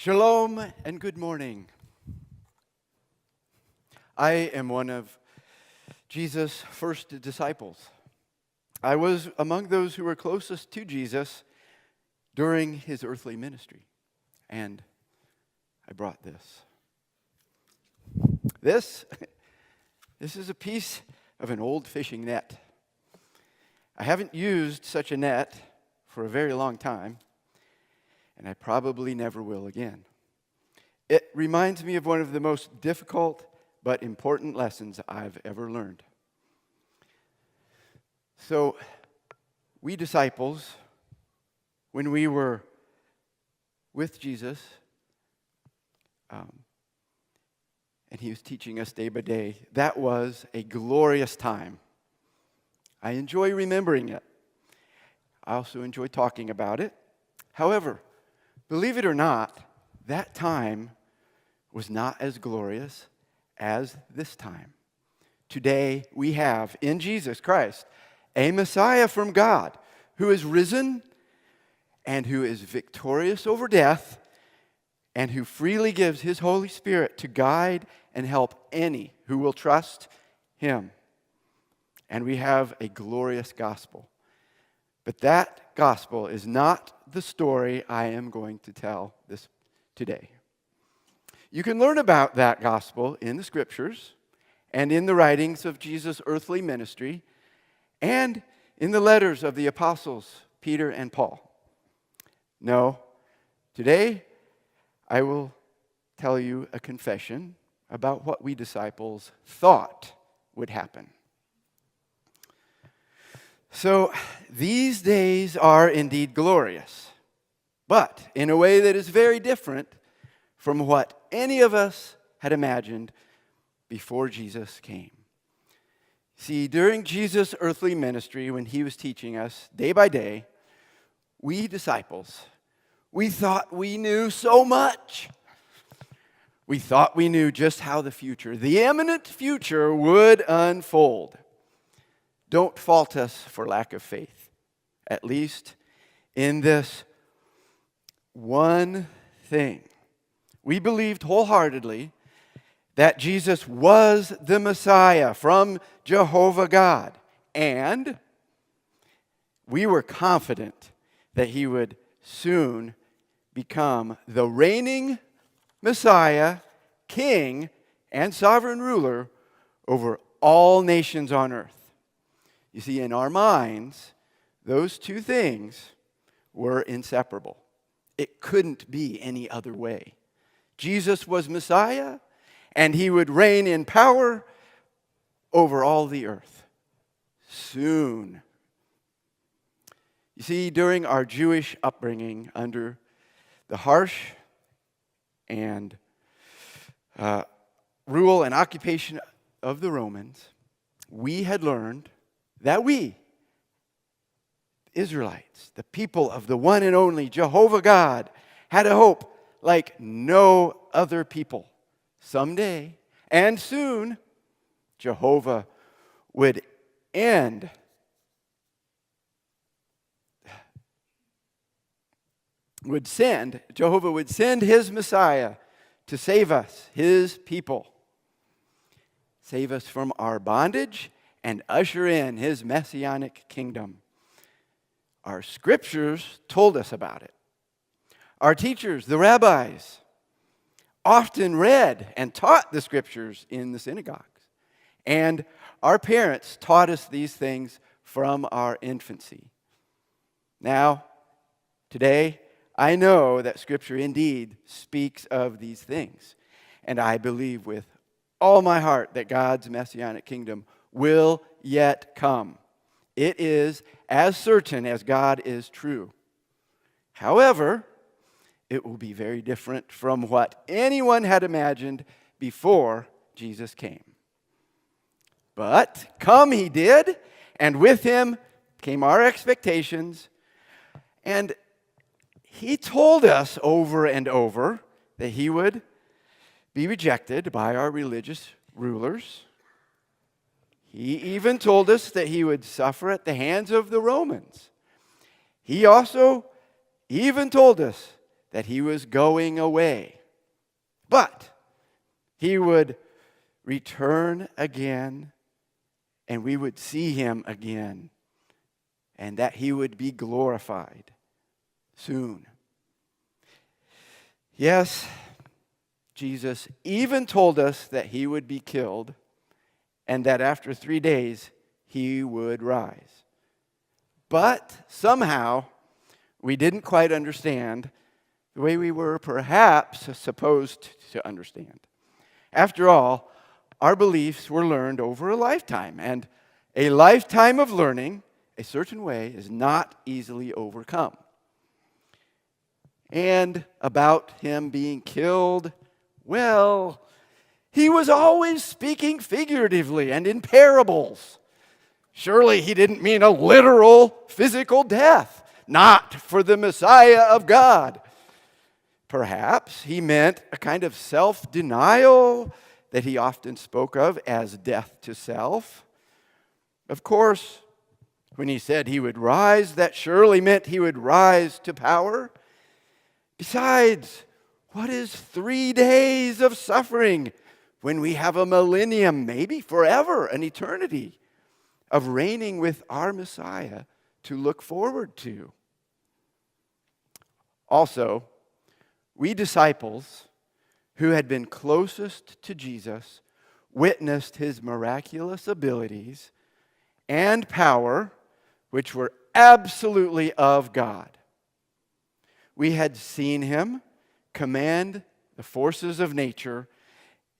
Shalom and good morning. I am one of Jesus' first disciples. I was among those who were closest to Jesus during his earthly ministry. And I brought this. This is a piece of an old fishing net. I haven't used such a net for a very long time, and I probably never will again. It reminds me of one of the most difficult but important lessons I've ever learned. So, we disciples, when we were with Jesus, and he was teaching us day by day, that was a glorious time. I enjoy remembering it. I also enjoy talking about it. However, believe it or not, that time was not as glorious as this time. Today, we have in Jesus Christ a Messiah from God who is risen and who is victorious over death and who freely gives his Holy Spirit to guide and help any who will trust him. And we have a glorious gospel. But that gospel is not the story I am going to tell this today. You can learn about that gospel in the scriptures and in the writings of Jesus' earthly ministry and in the letters of the apostles Peter and Paul. No, today I will tell you a confession about what we disciples thought would happen. So, these days are indeed glorious, but in a way that is very different from what any of us had imagined before Jesus came. See, during Jesus' earthly ministry, when he was teaching us day by day, we disciples, we thought we knew so much. We thought we knew just how the imminent future would unfold. Don't fault us for lack of faith, at least in this one thing. We believed wholeheartedly that Jesus was the Messiah from Jehovah God, and we were confident that he would soon become the reigning Messiah, King, and sovereign ruler over all nations on earth. You see, in our minds, those two things were inseparable. It couldn't be any other way. Jesus was Messiah, and he would reign in power over all the earth soon. You see, during our Jewish upbringing under the harsh and rule and occupation of the Romans, we had learned that we, Israelites, the people of the one and only Jehovah God, had a hope like no other people. Someday, and soon, Jehovah would send his Messiah to save us, his people. Save us from our bondage and usher in his messianic kingdom. Our scriptures told us about it. Our teachers, the rabbis, often read and taught the scriptures in the synagogues. And our parents taught us these things from our infancy. Now, today, I know that scripture indeed speaks of these things. And I believe with all my heart that God's messianic kingdom will yet come. It is as certain as God is true. However, it will be very different from what anyone had imagined before Jesus came. But come he did, and with him came our expectations, and he told us over and over that he would be rejected by our religious rulers. He even told us that he would suffer at the hands of the Romans. He also even told us that he was going away, but he would return again, and we would see him again, and that he would be glorified soon. Yes, Jesus even told us that he would be killed and that after 3 days he would rise. But somehow we didn't quite understand the way we were perhaps supposed to understand. After all, our beliefs were learned over a lifetime, and a lifetime of learning a certain way is not easily overcome. And about him being killed, well, he was always speaking figuratively and in parables. Surely he didn't mean a literal physical death, not for the Messiah of God. Perhaps he meant a kind of self-denial that he often spoke of as death to self. Of course, when he said he would rise, that surely meant he would rise to power. Besides, what is 3 days of suffering when we have a millennium, maybe forever, an eternity, of reigning with our Messiah to look forward to? Also, we disciples who had been closest to Jesus witnessed his miraculous abilities and power, which were absolutely of God. We had seen him command the forces of nature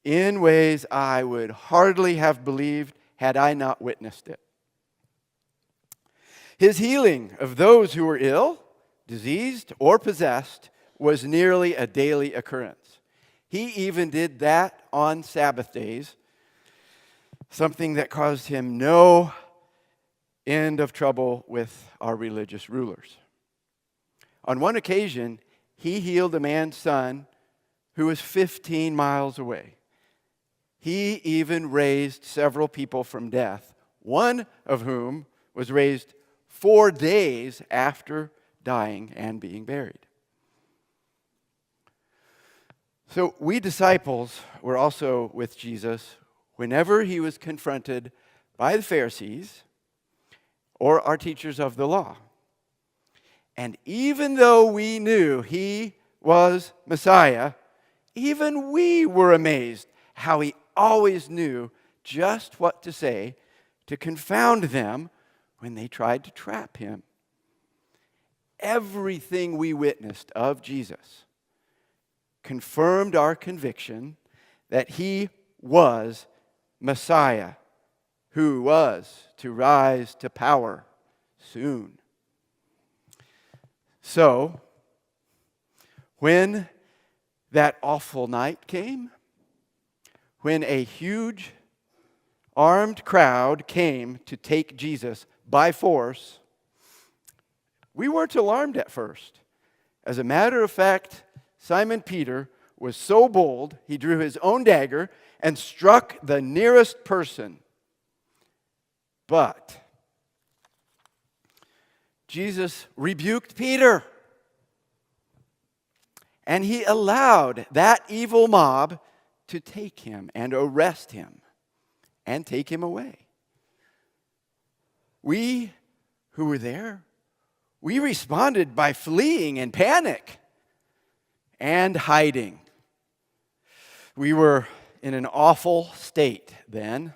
in ways I would hardly have believed had I not witnessed it. His healing of those who were ill, diseased, or possessed was nearly a daily occurrence. He even did that on Sabbath days, something that caused him no end of trouble with our religious rulers. On one occasion, he healed a man's son who was 15 miles away. He even raised several people from death, one of whom was raised 4 days after dying and being buried. So we disciples were also with Jesus whenever he was confronted by the Pharisees or our teachers of the law. And even though we knew he was Messiah, even we were amazed how he always knew just what to say to confound them when they tried to trap him. Everything we witnessed of Jesus confirmed our conviction that he was Messiah, who was to rise to power soon. So, when that awful night came, when a huge armed crowd came to take Jesus by force, we weren't alarmed at first. As a matter of fact, Simon Peter was so bold, he drew his own dagger and struck the nearest person. But Jesus rebuked Peter, and he allowed that evil mob to take him and arrest him and take him away. We who were there, we responded by fleeing in panic and hiding. We were in an awful state then.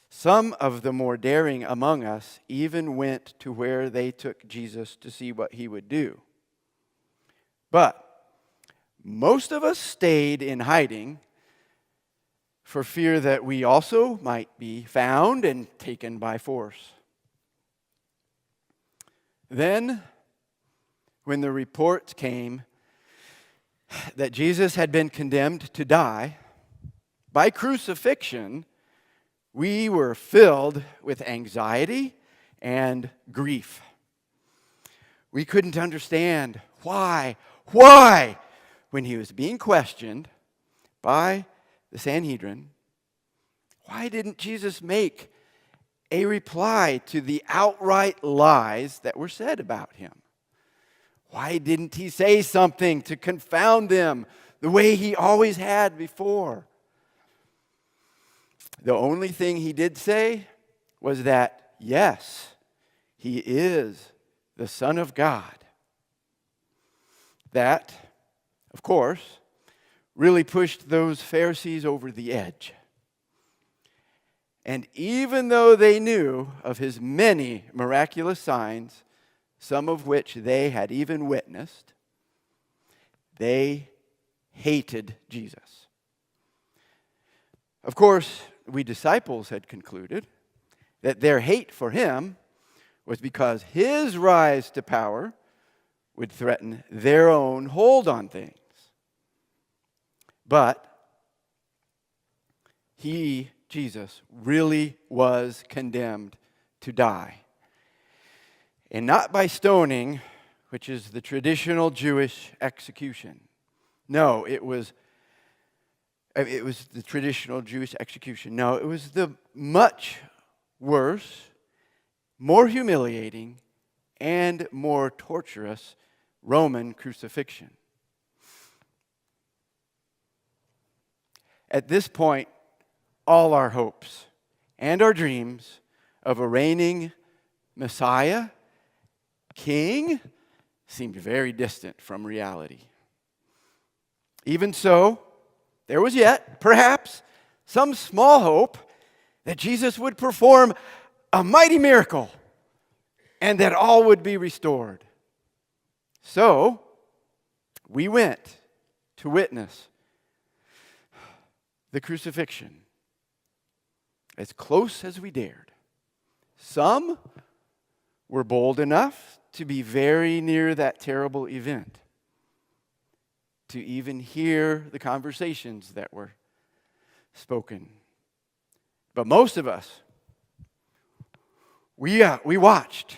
Some of the more daring among us even went to where they took Jesus to see what he would do. But most of us stayed in hiding for fear that we also might be found and taken by force. Then, when the reports came that Jesus had been condemned to die by crucifixion, we were filled with anxiety and grief. We couldn't understand why, when he was being questioned by the Sanhedrin, why didn't Jesus make a reply to the outright lies that were said about him? Why didn't he say something to confound them the way he always had before? The only thing he did say was that, yes, he is the Son of God. That, of course, really pushed those Pharisees over the edge. And even though they knew of his many miraculous signs, some of which they had even witnessed, they hated Jesus. Of course, we disciples had concluded that their hate for him was because his rise to power would threaten their own hold on things. But he, Jesus, really was condemned to die. And not by stoning, which is the traditional Jewish execution. No, it was the traditional Jewish execution. No, it was the much worse, more humiliating, and more torturous Roman crucifixion. At this point, all our hopes and our dreams of a reigning Messiah, King, seemed very distant from reality. Even so, there was yet, perhaps, some small hope that Jesus would perform a mighty miracle and that all would be restored. So, we went to witness the crucifixion as close as we dared. Some were bold enough to be very near that terrible event, to even hear the conversations that were spoken. But most of us, we watched.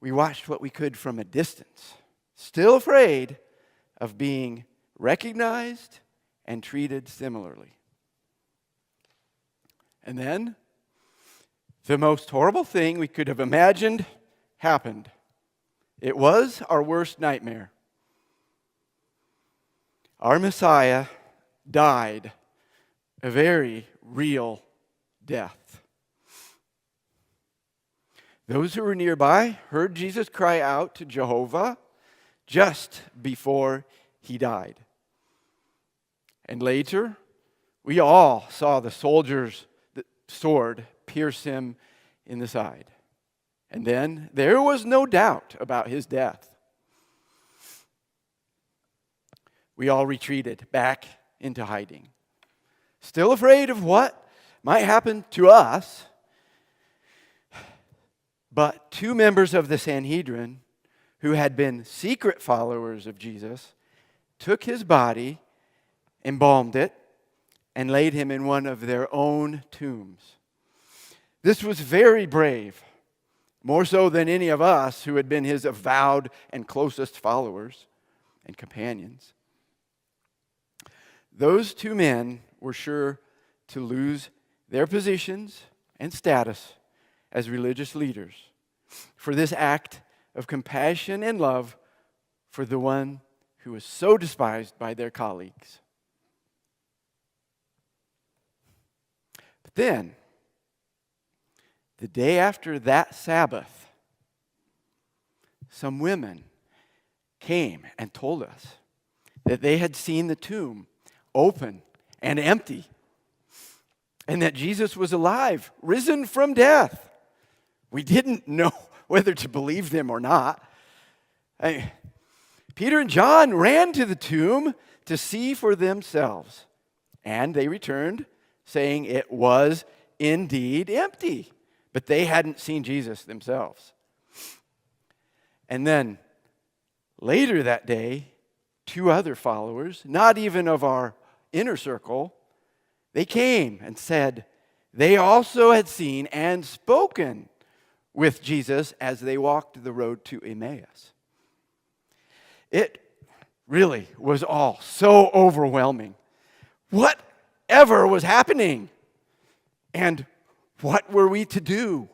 We watched what we could from a distance, still afraid of being recognized and treated similarly. And then, the most horrible thing we could have imagined happened. It was our worst nightmare. Our Messiah died a very real death. Those who were nearby heard Jesus cry out to Jehovah just before he died. And later, we all saw the soldier's sword pierce him in the side. And then there was no doubt about his death. We all retreated back into hiding, still afraid of what might happen to us. But two members of the Sanhedrin, who had been secret followers of Jesus, took his body, embalmed it, and laid him in one of their own tombs. This was very brave, more so than any of us who had been his avowed and closest followers and companions. Those two men were sure to lose their positions and status as religious leaders for this act of compassion and love for the one who was so despised by their colleagues. But then, the day after that Sabbath, some women came and told us that they had seen the tomb open and empty, and that Jesus was alive, risen from death. We didn't know whether to believe them or not. Peter and John ran to the tomb to see for themselves, and they returned saying it was indeed empty, but they hadn't seen Jesus themselves. And then later that day, two other followers, not even of our inner circle, they came and said they also had seen and spoken with Jesus as they walked the road to Emmaus. It really was all so overwhelming. Whatever was happening? And what were we to do?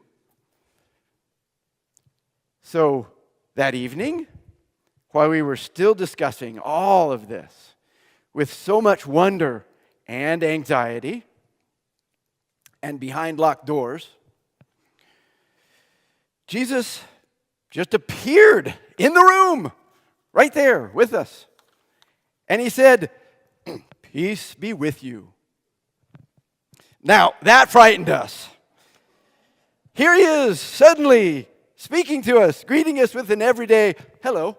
So that evening, while we were still discussing all of this with so much wonder and anxiety, and behind locked doors, Jesus just appeared in the room, right there with us. And he said, "Peace be with you." Now, that frightened us. Here he is, suddenly speaking to us, greeting us with an everyday hello.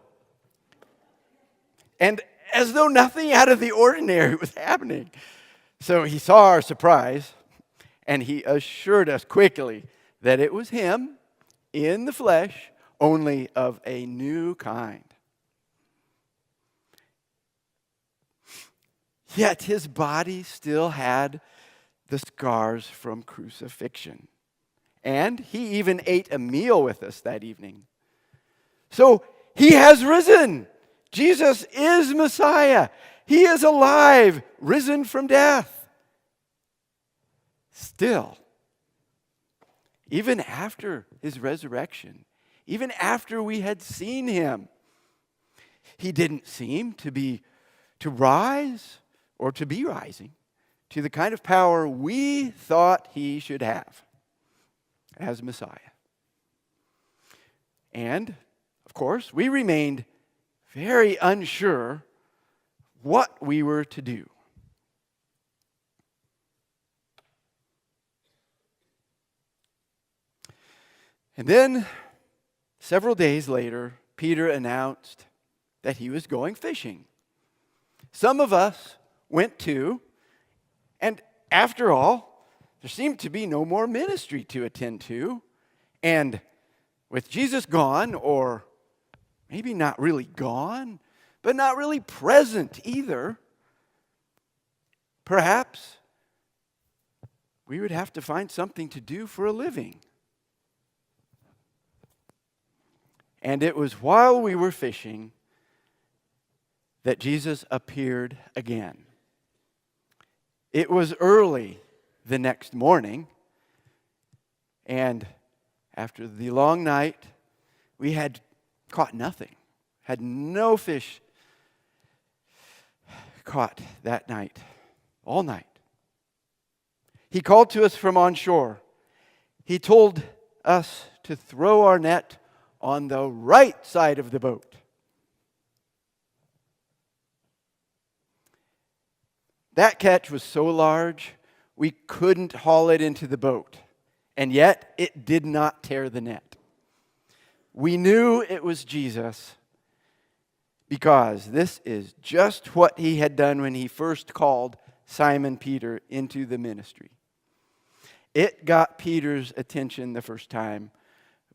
And as though nothing out of the ordinary was happening. So he saw our surprise, and he assured us quickly that it was him in the flesh, only of a new kind. Yet his body still had the scars from crucifixion. And he even ate a meal with us that evening. So he has risen. Jesus is Messiah. He is alive, risen from death. Still, even after his resurrection, even after we had seen him, he didn't seem to rise or to be rising to the kind of power we thought he should have as Messiah. And, of course, we remained very unsure what we were to do. And then, several days later, Peter announced that he was going fishing. Some of us went too, and after all, there seemed to be no more ministry to attend to. And with Jesus gone, or maybe not really gone, but not really present either, perhaps we would have to find something to do for a living. And it was while we were fishing that Jesus appeared again. It was early the next morning, and after the long night, we had caught nothing, had no fish caught that night, all night. He called to us from on shore. He told us to throw our net on the right side of the boat. That catch was so large, we couldn't haul it into the boat, and yet it did not tear the net. We knew it was Jesus because this is just what he had done when he first called Simon Peter into the ministry. It got Peter's attention the first time,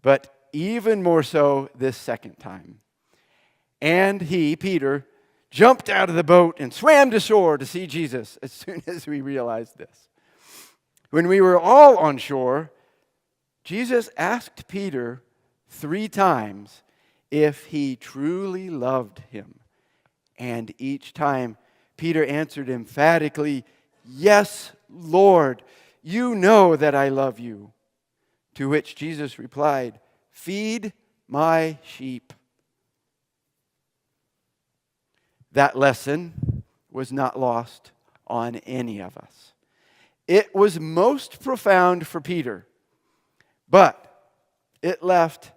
but even more so this second time. And he, Peter, jumped out of the boat and swam to shore to see Jesus as soon as we realized this. When we were all on shore, Jesus asked Peter 3 times if he truly loved him. And each time, Peter answered emphatically, "Yes, Lord, you know that I love you." To which Jesus replied, "Feed my sheep." That lesson was not lost on any of us. It was most profound for Peter, but it left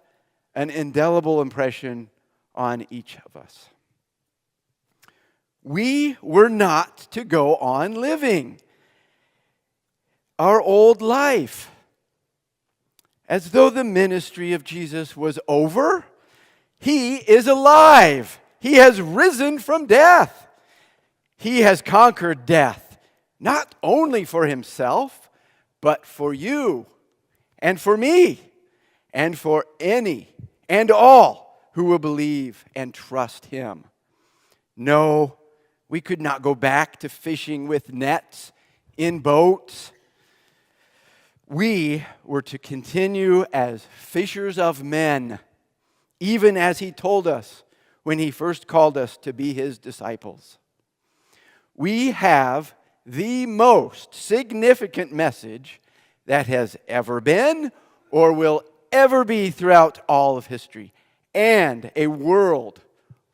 an indelible impression on each of us. We were not to go on living our old life as though the ministry of Jesus was over. He is alive. He has risen from death. He has conquered death, not only for himself, but for you and for me and for any and all who will believe and trust him. No, we could not go back to fishing with nets in boats. We were to continue as fishers of men, even as he told us when he first called us to be his disciples. We have the most significant message that has ever been or will ever be throughout all of history, and a world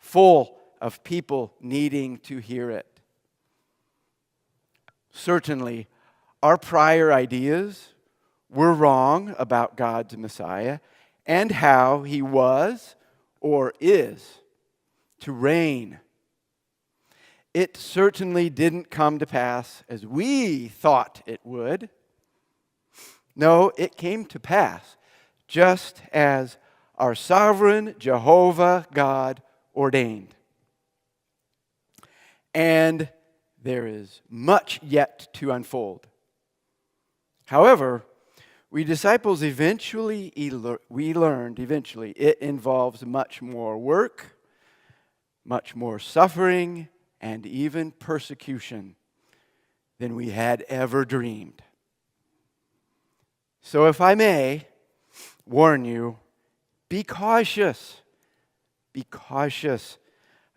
full of people needing to hear it. Certainly, our prior ideas were wrong about God's Messiah and how he was or is to reign. It certainly didn't come to pass as we thought it would. No, it came to pass just as our sovereign Jehovah God ordained. And there is much yet to unfold. However, we learned eventually it involves much more work, much more suffering, and even persecution than we had ever dreamed. So if I may warn you, be cautious. Be cautious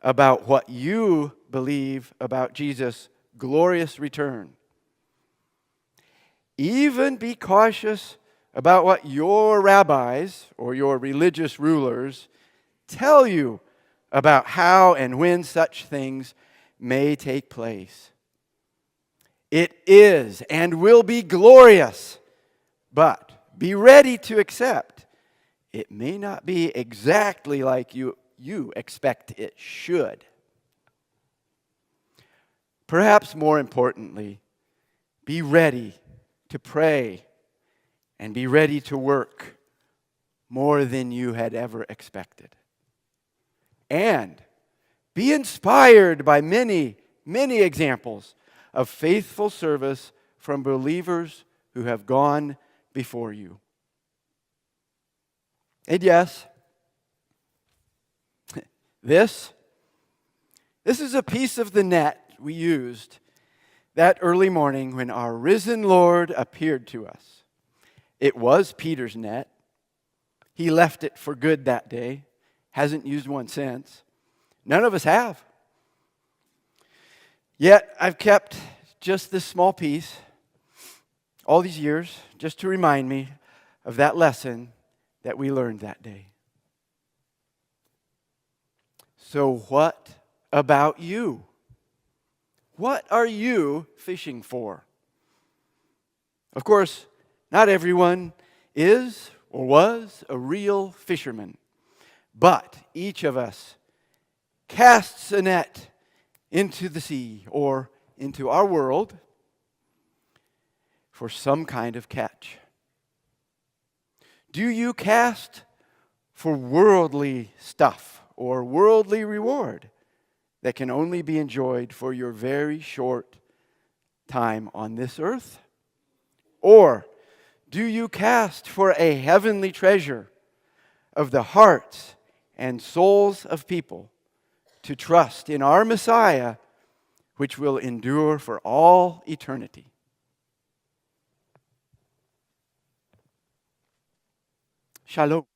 about what you believe about Jesus' glorious return. Even be cautious about what your rabbis or your religious rulers tell you about how and when such things may take place. It is and will be glorious, but be ready to accept it may not be exactly like you expect it should. Perhaps more importantly, be ready to pray and be ready to work more than you had ever expected. And be inspired by many, many examples of faithful service from believers who have gone before you. And yes, this is a piece of the net we used that early morning when our risen Lord appeared to us. It was Peter's net. He left it for good that day. Hasn't used one since. None of us have. Yet I've kept just this small piece all these years just to remind me of that lesson that we learned that day. So what about you? What are you fishing for? Of course, not everyone is or was a real fisherman, but each of us casts a net into the sea or into our world for some kind of catch. Do you cast for worldly stuff or worldly reward that can only be enjoyed for your very short time on this earth? Or do you cast for a heavenly treasure of the hearts and souls of people to trust in our Messiah, which will endure for all eternity? Shalom.